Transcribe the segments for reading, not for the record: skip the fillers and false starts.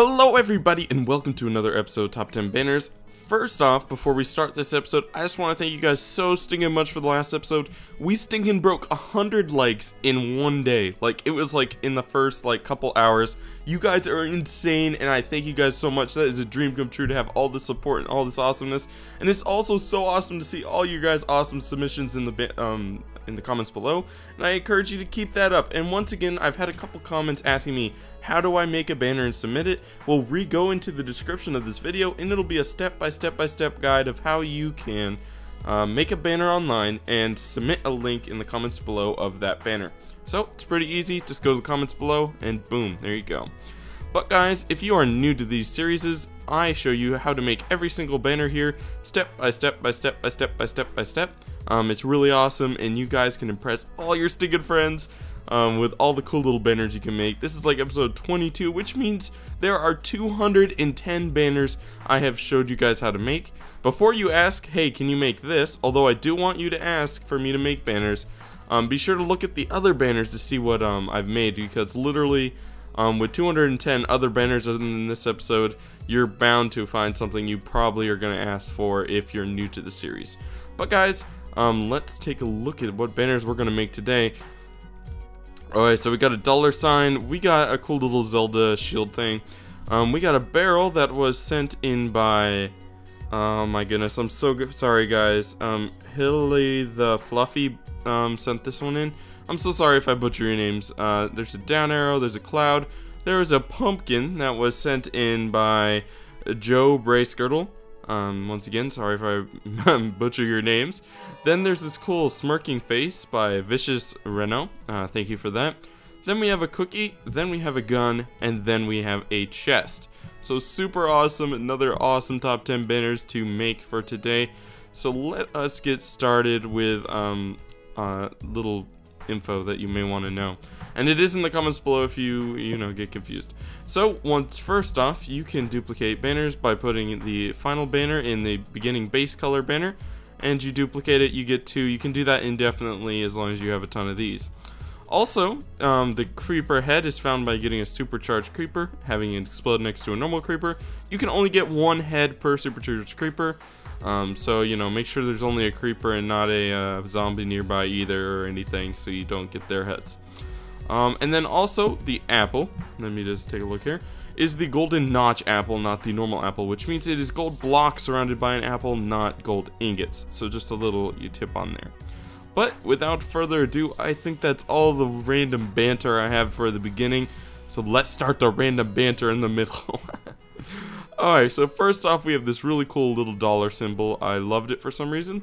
Hello everybody and welcome to another episode of Top 10 Banners. First off, before we start this episode, I just want to thank you guys so stinking much for the last episode. We stinking broke 100 likes in one day. Like, it was like in the first couple hours. You guys are insane and I thank you guys so much. That is a dream come true to have all this support and all this awesomeness. And it's also so awesome to see all you guys' awesome submissions in the comments below, and I encourage you to keep that up. And once again, I've had a couple comments asking me, how do I make a banner and submit it? Well, go into the description of this video and it'll be a step-by-step guide of how you can make a banner online and submit a link in the comments below of that banner. So it's pretty easy, just go to the comments below and boom, there you go. But guys, if you are new to these series, I show you how to make every single banner here, step by step. It's really awesome, and you guys can impress all your stinking friends with all the cool little banners you can make. This is like episode 22, which means there are 210 banners I have showed you guys how to make. Before you ask, hey, can you make this? Although I do want you to ask for me to make banners, be sure to look at the other banners to see what I've made, because literally with 210 other banners other than this episode, you're bound to find something you probably are going to ask for if you're new to the series. But guys, let's take a look at what banners we're going to make today. Alright, so we got a $sign, we got a cool little Zelda shield thing, we got a barrel that was sent in by, oh my goodness, I'm so sorry guys, Hilly the Fluffy sent this one in. I'm so sorry if I butcher your names. There's a down arrow, there's a cloud, there was a pumpkin that was sent in by Joe Bracegirdle. Once again, sorry if I butcher your names. Then there's this cool smirking face by Vicious Reno. Thank you for that. Then we have a cookie, then we have a gun, and then we have a chest. So super awesome, another awesome top 10 banners to make for today. So let us get started with little info that you may want to know, and it is in the comments below if you get confused. So first off, you can duplicate banners by putting the final banner in the beginning base color banner, and you duplicate it, you get 2. You can do that indefinitely as long as you have a ton of these. Also, the creeper head is found by getting a supercharged creeper, having it explode next to a normal creeper. You can only get 1 head per supercharged creeper. So make sure there's only a creeper and not a zombie nearby either or anything, so you don't get their heads. And then also the apple, let me just take a look here, is the golden notch apple, not the normal apple, which means it is gold blocks surrounded by an apple, not gold ingots. So just a little tip on there. But without further ado, I think that's all the random banter I have for the beginning. So let's start the random banter in the middle. Alright, so first off we have this really cool little dollar symbol. I loved it for some reason.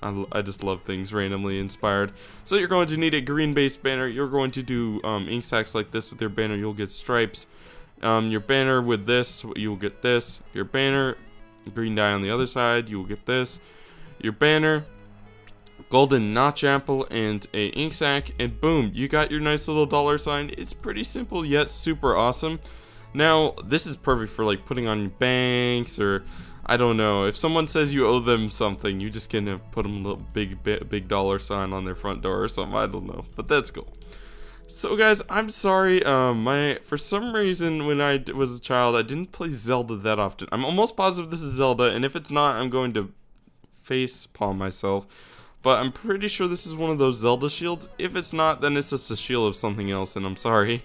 I just love things randomly inspired. So you're going to need a green based banner. You're going to do ink sacks like this with your banner. You'll get stripes. Your banner with this, you'll get this. Your banner, green dye on the other side, you will get this. Your banner, golden notch apple, and a ink sac, and boom, you got your nice little $sign. It's pretty simple yet super awesome. Now, this is perfect for like putting on banks, or I don't know, if someone says you owe them something, you just gonna put them a little big $sign on their front door or something. I don't know, but that's cool. So guys, I'm sorry, for some reason when I was a child, I didn't play Zelda that often. I'm almost positive this is Zelda, and if it's not, I'm going to face palm myself. But I'm pretty sure this is one of those Zelda shields. If it's not, then it's just a shield of something else, and I'm sorry.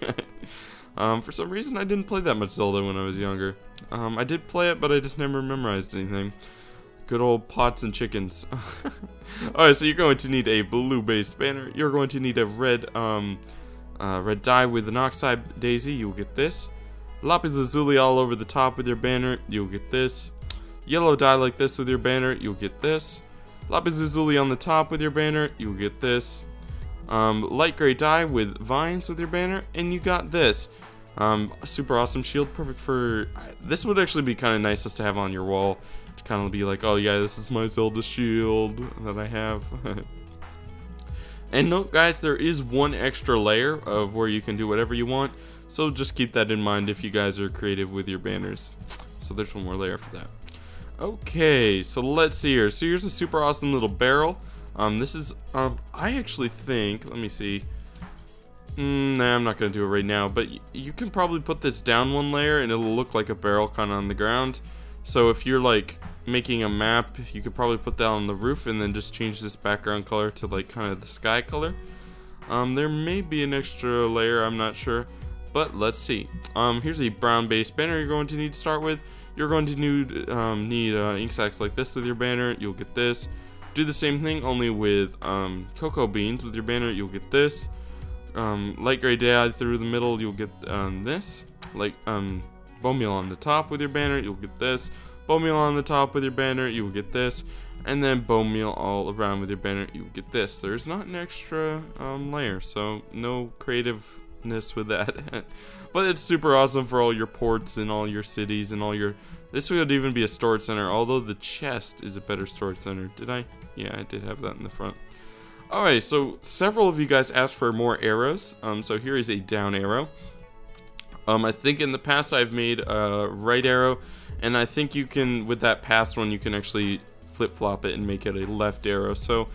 For some reason, I didn't play that much Zelda when I was younger. I did play it, but I just never memorized anything. Good old pots and chickens. Alright, so you're going to need a blue-based banner. You're going to need a red dye with an oxide daisy. You'll get this. Lapis lazuli all over the top with your banner. You'll get this. Yellow dye like this with your banner. You'll get this. Lapis lazuli on the top with your banner. You'll get this. Light gray dye with vines with your banner, and you got this. A super awesome shield, perfect for, this would actually be kind of nice just to have on your wall, to kind of be like, oh yeah, this is my Zelda shield that I have. And note guys, there is 1 extra layer of where you can do whatever you want, so just keep that in mind if you guys are creative with your banners. So there's 1 more layer for that. Okay, so let's see here. So here's a super awesome little barrel. This is, I actually think, let me see. Nah, I'm not gonna do it right now, but you can probably put this down one layer and it'll look like a barrel kind of on the ground. So if you're like making a map, you could probably put that on the roof and then just change this background color to like kind of the sky color. There may be an extra layer, I'm not sure, but let's see. Here's a brown base banner you're going to need to start with. You're going to need ink sacks like this with your banner. You'll get this. Do the same thing, only with cocoa beans with your banner. You'll get this. Light gray dye through the middle, you'll get this. Like bone meal on the top with your banner, you'll get this. Bone meal on the top with your banner, you will get this. And then bone meal all around with your banner, you will get this. There's not an extra layer, so no creativeness with that. But it's super awesome for all your ports and all your cities and all your... This would even be a storage center, although the chest is a better storage center. Did I? Yeah, I did have that in the front. Alright, so several of you guys asked for more arrows. So here is a down arrow. I think in the past I've made a right arrow, and I think you can, with that past one, you can actually flip-flop it and make it a left arrow. So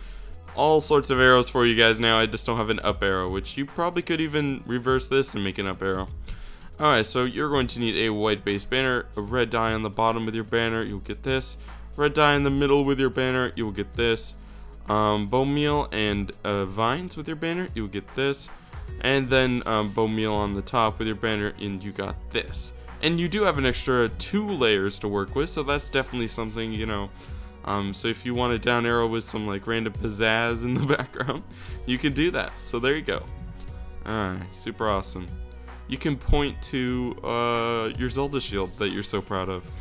all sorts of arrows for you guys now. I just don't have an up arrow, which you probably could even reverse this and make an up arrow. Alright, so you're going to need a white base banner, a red dye on the bottom with your banner, you'll get this. Red dye in the middle with your banner, you'll get this. Bone meal and vines with your banner, you'll get this. And then bone meal on the top with your banner, and you got this. And you do have an extra 2 layers to work with, so that's definitely something, you know. So if you want a down arrow with some like random pizzazz in the background, you can do that. So there you go. Alright, super awesome. You can point to your Zelda shield that you're so proud of.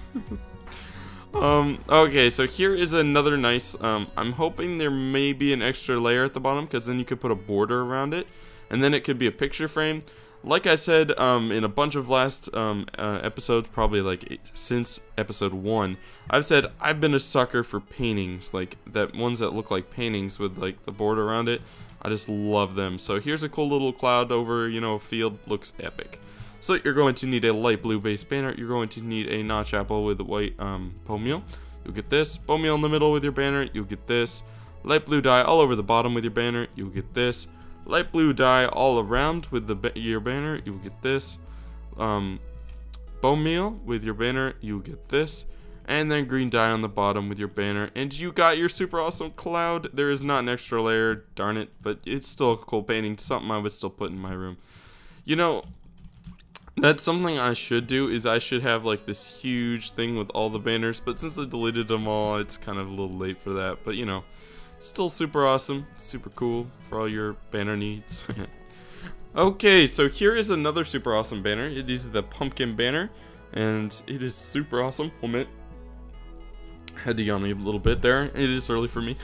Okay, so here is another nice, I'm hoping there may be an extra layer at the bottom, because then you could put a border around it, and then it could be a picture frame. Like I said, in a bunch of last episodes, probably like since episode 1, I've said I've been a sucker for paintings, like ones that look like paintings with like the border around it. I just love them. So here's a cool little cloud over, you know, a field, looks epic. So you're going to need a light blue base banner. You're going to need a notch apple with white bone meal. You'll get this. Bone meal in the middle with your banner. You'll get this. Light blue dye all over the bottom with your banner. You'll get this. Light blue dye all around with your banner. You'll get this. Bone meal with your banner. You'll get this. And then green dye on the bottom with your banner. And you got your super awesome cloud. There is not an extra layer, darn it. But it's still a cool painting. Something I would still put in my room. You know... That's something I should do, is I should have like this huge thing with all the banners, but since I deleted them all, it's kind of a little late for that. But you know, still super awesome, super cool for all your banner needs. Okay, so here is another super awesome banner. It is the pumpkin banner, and it is super awesome. 1 minute. Had to yawn a little bit there. It is early for me.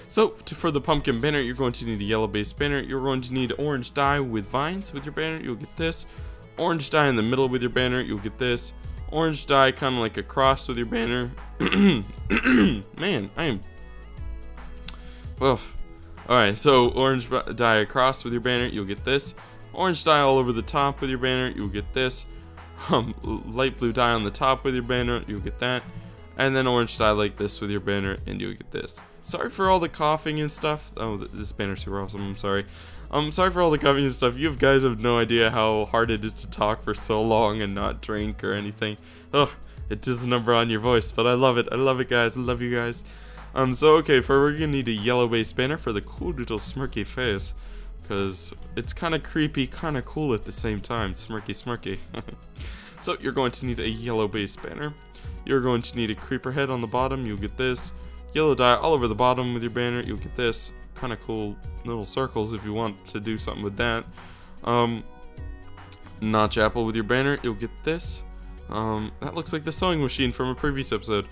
So, for the pumpkin banner, you're going to need a yellow base banner. You're going to need orange dye with vines with your banner. You'll get this. Orange dye in the middle with your banner, you'll get this. Orange dye kind of like a cross with your banner. Man, I am... Oof. Alright, so orange dye across with your banner, you'll get this. Orange dye all over the top with your banner, you'll get this. Light blue dye on the top with your banner, you'll get that. And then orange dye like this with your banner, and you'll get this. Sorry for all the coughing and stuff. Oh, this banner's super awesome, I'm sorry. Sorry for all the coughing and stuff. You guys have no idea how hard it is to talk for so long and not drink or anything. Ugh, it does a number on your voice, but I love it. I love it, guys. I love you guys. So okay, we're gonna need a yellow base banner for the cool little smirky face, because it's kind of creepy, kind of cool at the same time. Smirky, smirky. So you're going to need a yellow base banner. You're going to need a creeper head on the bottom. You'll get this. Yellow dye all over the bottom with your banner. You'll get this. Kind of cool little circles if you want to do something with that. Notch apple with your banner. You'll get this. That looks like the sewing machine from a previous episode.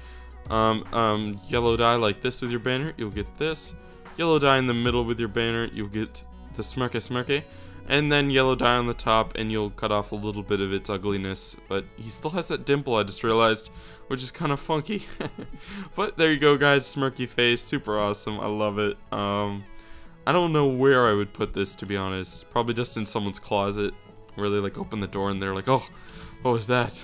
Yellow dye like this with your banner. You'll get this. Yellow dye in the middle with your banner. You'll get the smirky smirky. And then yellow dye on the top, and you'll cut off a little bit of its ugliness. But he still has that dimple, I just realized, which is kind of funky. But there you go, guys. Smirky face, super awesome. I love it. I don't know where I would put this, to be honest. Probably just in someone's closet, where they like open the door and they're like, "Oh, what was that?"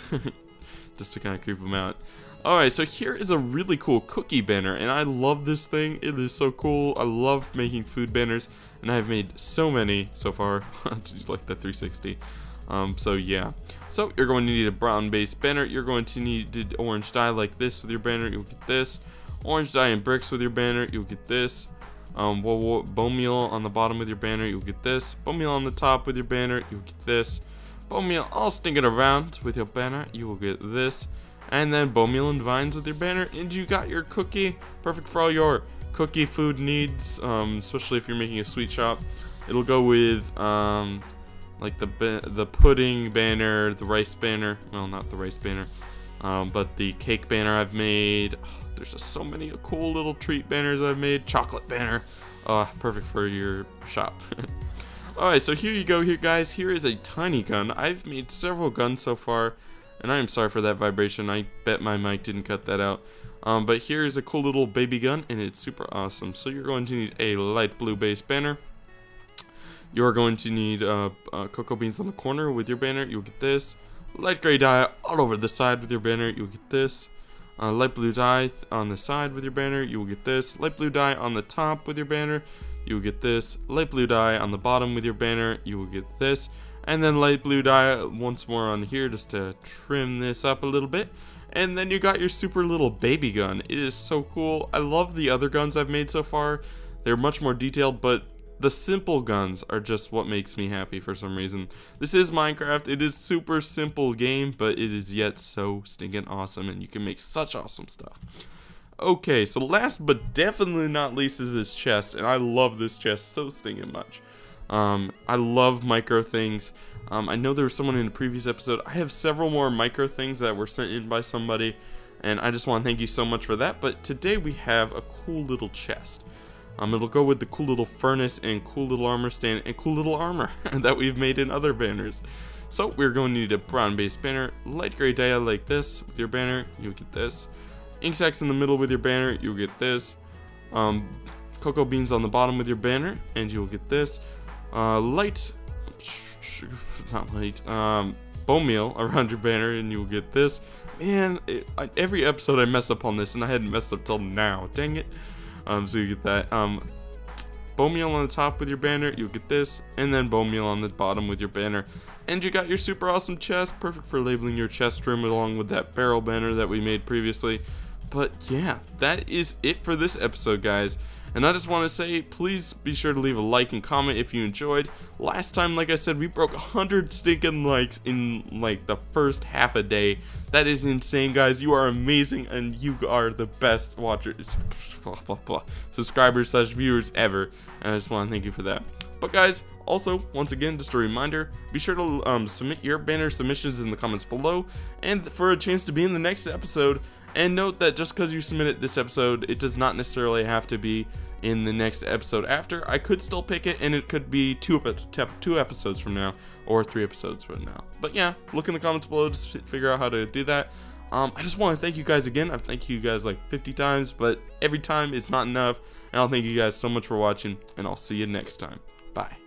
Just to kind of creep them out. Alright, so here is a really cool cookie banner, and I love this thing. It is so cool. I love making food banners, and I've made so many so far. Just like the 360. So yeah. So you're going to need a brown base banner. You're going to need orange dye like this with your banner. You'll get this. Orange dye and bricks with your banner. You'll get this. Bone meal on the bottom with your banner. You'll get this. Bone meal on the top with your banner. You'll get this. Bone meal all stinking around with your banner. You will get this. And then bone meal and vines with your banner, and you got your cookie. Perfect for all your cookie food needs, especially if you're making a sweet shop. It'll go with like the pudding banner, the rice banner. Well, not the rice banner, but the cake banner I've made. Oh, there's just so many cool little treat banners I've made. Chocolate banner, perfect for your shop. Alright, so here you go, here guys. Here is a tiny gun. I've made several guns so far. And I am sorry for that vibration. I bet my mic didn't cut that out. But here is a cool little baby gun, and it's super awesome. So you're going to need a light blue base banner. You're going to need cocoa beans on the corner with your banner. You'll get this. Light gray dye all over the side with your banner. You'll get this. Light blue dye on the side with your banner. You will get this. Light blue dye on the top with your banner. You will get this. Light blue dye on the bottom with your banner. You will get this. And then light blue dye once more on here just to trim this up a little bit. And then you got your super little baby gun. It is so cool. I love the other guns I've made so far. They're much more detailed, but the simple guns are just what makes me happy for some reason. This is Minecraft. It is super simple game, but it is yet so stinking awesome, and you can make such awesome stuff. Okay, so last but definitely not least is this chest, and I love this chest so stinking much. I love micro things. I know there was someone in a previous episode. I have several more micro things that were sent in by somebody, and I just want to thank you so much for that. But today we have a cool little chest. It'll go with the cool little furnace and cool little armor stand and cool little armor that we've made in other banners. So we're going to need a brown base banner, light gray dye like this with your banner. You'll get this. Ink sacs in the middle with your banner. You'll get this. Cocoa beans on the bottom with your banner, and you'll get this. Bone meal around your banner, and you'll get this. Man, every episode I mess up on this, and I hadn't messed up till now. Dang it. So you get that. Bone meal on the top with your banner, you'll get this, and then bone meal on the bottom with your banner. And you got your super awesome chest, perfect for labeling your chest room along with that barrel banner that we made previously. But yeah, that is it for this episode, guys. And I just want to say, please be sure to leave a like and comment if you enjoyed. Last time, like I said, we broke 100 stinking likes in like the first half a day. That is insane, guys. You are amazing, and you are the best watchers, subscribers / viewers ever. And I just want to thank you for that. But guys, also, once again, just a reminder, be sure to submit your banner submissions in the comments below, and for a chance to be in the next episode. And note that just because you submitted this episode, it does not necessarily have to be in the next episode after. I could still pick it, and it could be two episodes from now, or 3 episodes from now. But yeah, look in the comments below to figure out how to do that. I just want to thank you guys again. I've thanked you guys like 50 times, but every time it's not enough. And I'll thank you guys so much for watching, and I'll see you next time. Bye.